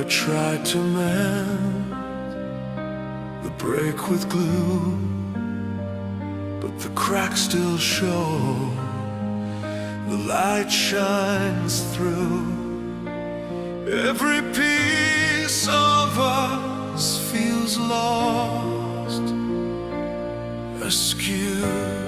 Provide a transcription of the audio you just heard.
tried to mend the break with glue, but the cracks still show. The light shines through. Every piece of us feels lost, askew.